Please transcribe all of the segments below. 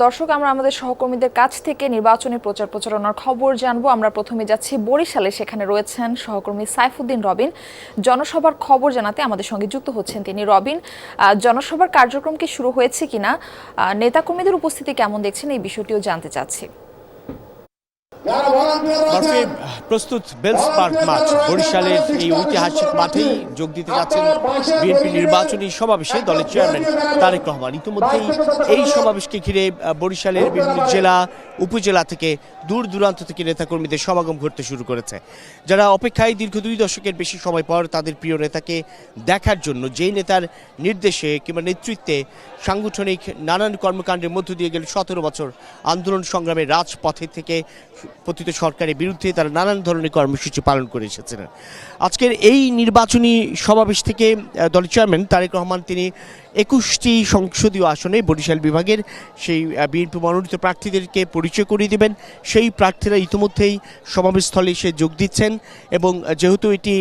দর্শক, আমরা আমাদের সহকর্মীদের কাছ থেকে নির্বাচনী প্রচার প্রচারণার খবর জানবো। আমরা প্রথমে যাচ্ছি বরিশালে, সেখানে রয়েছেন সহকর্মী সাইফুদ্দিন রবিন। জনসভার খবর জানাতে আমাদের সঙ্গে যুক্ত হচ্ছেন তিনি। রবিন, জনসভার কার্যক্রম কি শুরু হয়েছে কিনা, নেতাকর্মীদের উপস্থিতি কেমন দেখছেন, এই বিষয়টিও জানতে চাচ্ছি। প্রস্তুত বেলস পার্ক মাঠ, বরিশালের এই ঐতিহাসিক মাঠেই যোগ দিতে যাচ্ছেন বিএনপি নির্বাচনী সমাবেশে দলের চেয়ারম্যান তারেক রহমান। ইতিমধ্যেই এই সমাবেশকে ঘিরে বরিশালের বিভিন্ন জেলা উপজেলা থেকে দূর দূরান্ত থেকে নেতাকর্মীদের সমাগম ঘটতে শুরু করেছে, যারা অপেক্ষায় দীর্ঘ 2 দশকের বেশি সময় পর তাদের প্রিয় নেতাকে দেখার জন্য, যেই নেতার নির্দেশে কিংবা নেতৃত্বে সাংগঠনিক নানান কর্মকাণ্ডের মধ্য দিয়ে গেল 17 বছর আন্দোলন সংগ্রামের রাজপথে থেকে পতিত সরকারের বিরুদ্ধে তারা নানান ধরনের কর্মসূচি পালন করে এসেছেন। আজকের এই নির্বাচনী সমাবেশ থেকে দলের চেয়ারম্যান তারেক রহমান তিনি 21টি সংসদীয় আসনে বরিশাল বিভাগের সেই বিএনপি মনোনীত প্রার্থীদেরকে পরিচয় করিয়ে দেবেন। সেই প্রার্থীরা ইতিমধ্যেই সমাবেশস্থলে এসে যোগ দিচ্ছেন এবং যেহেতু এটি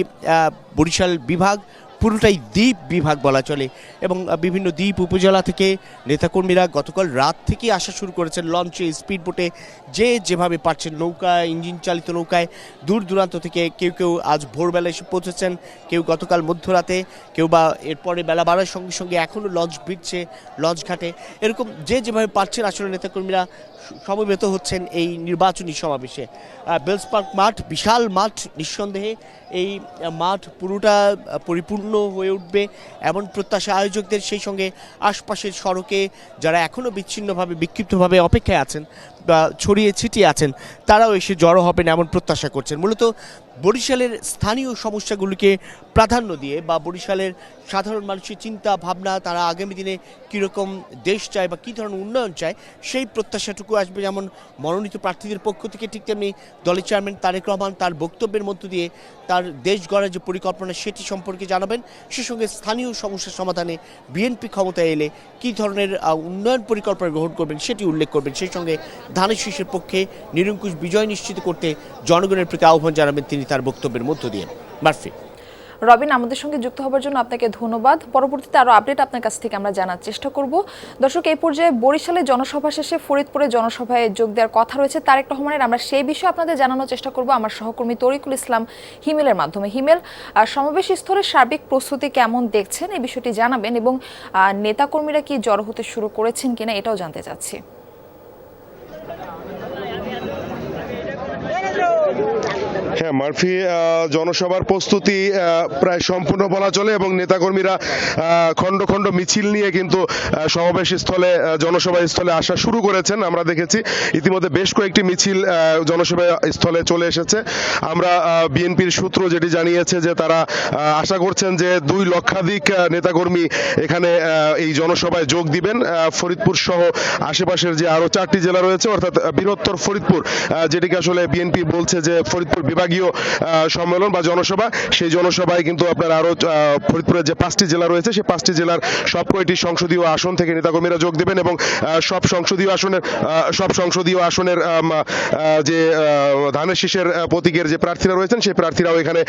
বরিশাল বিভাগ পুরোটাই দ্বীপ বিভাগ বলা চলে এবং বিভিন্ন দ্বীপ উপজেলা থেকে নেতাকর্মীরা গতকাল রাত থেকে আসা শুরু করেছেন লঞ্চে, স্পিড বোটে, যে যেভাবে পারছেন, নৌকায়, ইঞ্জিন চালিত নৌকায় দূর দূরান্ত থেকে কেউ কেউ আজ ভোরবেলা এসে পৌঁছেছেন, কেউ গতকাল মধ্যরাতে, কেউ বা এরপরে বেলা বাড়ার সঙ্গে সঙ্গে এখনও লঞ্চ ভিড়ছে লঞ্চ ঘাটে। এরকম যে যেভাবে পারছেন আসলে নেতাকর্মীরা সমবেত হচ্ছেন এই নির্বাচনী সমাবেশে। বেলস পার্ক মাঠ বিশাল মাঠ, নিঃসন্দেহে এই মাঠ পুরোটা পরিপূর্ণ হয়ে উঠবে এমন প্রত্যাশা আয়োজকদের। সেই সঙ্গে আশপাশের সড়কে যারা এখনও বিচ্ছিন্নভাবে বিক্ষিপ্তভাবে অপেক্ষায় আছেন বা ছড়িয়ে ছিটিয়ে আছেন, তারাও এসে জড়ো হবেন এমন প্রত্যাশা করছেন। মূলত বরিশালের স্থানীয় সমস্যাগুলিকে প্রাধান্য দিয়ে বা বরিশালের সাধারণ মানুষের চিন্তা ভাবনা, তারা আগামী দিনে কীরকম দেশ চায় বা কী ধরনের উন্নয়ন চায়, সেই প্রত্যাশাটুকু আসবে যেমন মনোনীত প্রার্থীদের পক্ষ থেকে, ঠিক তেমনি দলের চেয়ারম্যান তারেক রহমান তার বক্তব্যের মধ্য দিয়ে তার দেশ গড়ার যে পরিকল্পনা সেটি সম্পর্কে জানাবেন। সে সঙ্গে স্থানীয় সমস্যার সমাধানে বিএনপি ক্ষমতায় এলে কী ধরনের উন্নয়ন পরিকল্পনা গ্রহণ করবেন সেটি উল্লেখ করবেন। সেই সঙ্গে ধানের শীষের পক্ষে নিরঙ্কুশ বিজয় নিশ্চিত করতে জনগণের প্রতি আহ্বান জানাবেন তিনি তার বক্তব্যের মধ্য দিয়ে। মারফি। রবিন, আমাদের সঙ্গে যুক্ত হবার জন্য আপনাকে ধন্যবাদ। পরবর্তীতে আরও আপডেট আপনার কাছ থেকে আমরা জানার চেষ্টা করব। দর্শক, এই পর্যায়ে বরিশালে জনসভা শেষে ফরিদপুরে জনসভায় যোগ দেওয়ার কথা রয়েছে তারেক রহমানের। আমরা সেই বিষয়ে আপনাদের জানানোর চেষ্টা করব আমার সহকর্মী তরিকুল ইসলাম হিমেলের মাধ্যমে। হিমেল, সমাবেশ স্থলের সার্বিক প্রস্তুতি কেমন দেখছেন, এই বিষয়টি জানাবেন এবং নেতাকর্মীরা কি জড়ো হতে শুরু করেছেন কিনা এটাও জানতে চাচ্ছি। হ্যাঁ মারফি, জনসভার প্রস্তুতি প্রায় সম্পূর্ণ বলা চলে এবং নেতাকর্মীরা খণ্ড খণ্ড মিছিল নিয়ে কিন্তু সমাবেশ স্থলে, জনসভা স্থলে আসা শুরু করেছেন। আমরা দেখেছি ইতিমধ্যে বেশ কয়েকটি মিছিল জনসভা স্থলে চলে এসেছে। আমরা বিএনপির সূত্র যেটি জানিয়েছে যে তারা আশা করছেন যে 2 লক্ষাধিক নেতাকর্মী এখানে এই জনসভায় যোগ দিবেন। ফরিদপুর সহ আশেপাশের যে আরো 4টি জেলা রয়েছে, অর্থাৎ বৃহত্তর ফরিদপুর, যেটিকে আসলে বিএনপি বলছে যে ফরিদপুর বিভাগীয় সম্মেলন বা জনসভা, সেই জনসভায় কিন্তু আপনার আরো ফরিদপুরের যে 5টি জেলা রয়েছে সেই 5টি জেলার সব কয়টি সংসদীয় আসন থেকে নেতাকর্মীরা যোগ দেবেন এবং সব সংসদীয় আসনের যে ধানের শীষের প্রতীকের যে প্রার্থীরা রয়েছেন সেই প্রার্থীরাও এখানে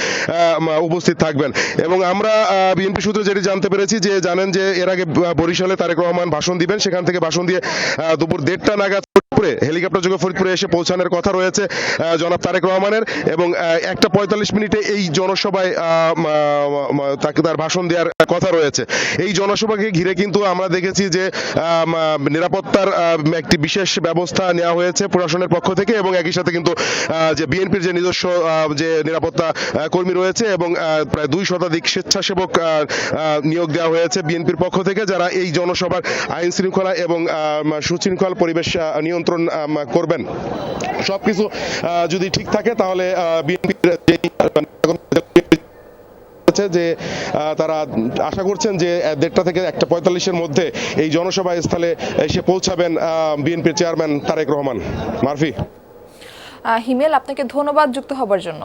উপস্থিত থাকবেন। এবং আমরা বিএনপি সূত্রে যেটি জানতে পেরেছি যে জানেন যে এর আগে বরিশালে তারেক রহমান ভাষণ দিবেন, সেখান থেকে ভাষণ দিয়ে দুপুর 1:30টা নাগাদ হেলিকপ্টার যোগে ফরিদপুরে এসে পৌঁছানোর কথা রয়েছে জনাব তারেক রহমানের এবং 1:45 এই জনসভায় তাকে তার ভাষণ দেওয়ার কথা রয়েছে। এই জনসভাকে ঘিরে কিন্তু আমরা দেখেছি যে নিরাপত্তার একটি বিশেষ ব্যবস্থা নেওয়া হয়েছে প্রশাসনের পক্ষ থেকে এবং একই সাথে কিন্তু যে বিএনপির যে নিজস্ব যে নিরাপত্তা কর্মী রয়েছে এবং প্রায় 2 শতাধিক স্বেচ্ছাসেবক নিয়োগ দেওয়া হয়েছে বিএনপির পক্ষ থেকে, যারা এই জনসভার আইন শৃঙ্খলা এবং সুশৃঙ্খল পরিবেশ নিয়ন্ত্রণ করবেন। সবকিছু যদি ঠিক থাকে তাহলে বিএনপির যে তারা আশা করছেন যে 1:30টা থেকে 1:45 মধ্যে এই জনসভা স্থলে এসে পৌঁছাবেন বিএনপির চেয়ারম্যান তারেক রহমান। মারফি। হিমেল, আপনাকে ধন্যবাদ যুক্ত হবার জন্য।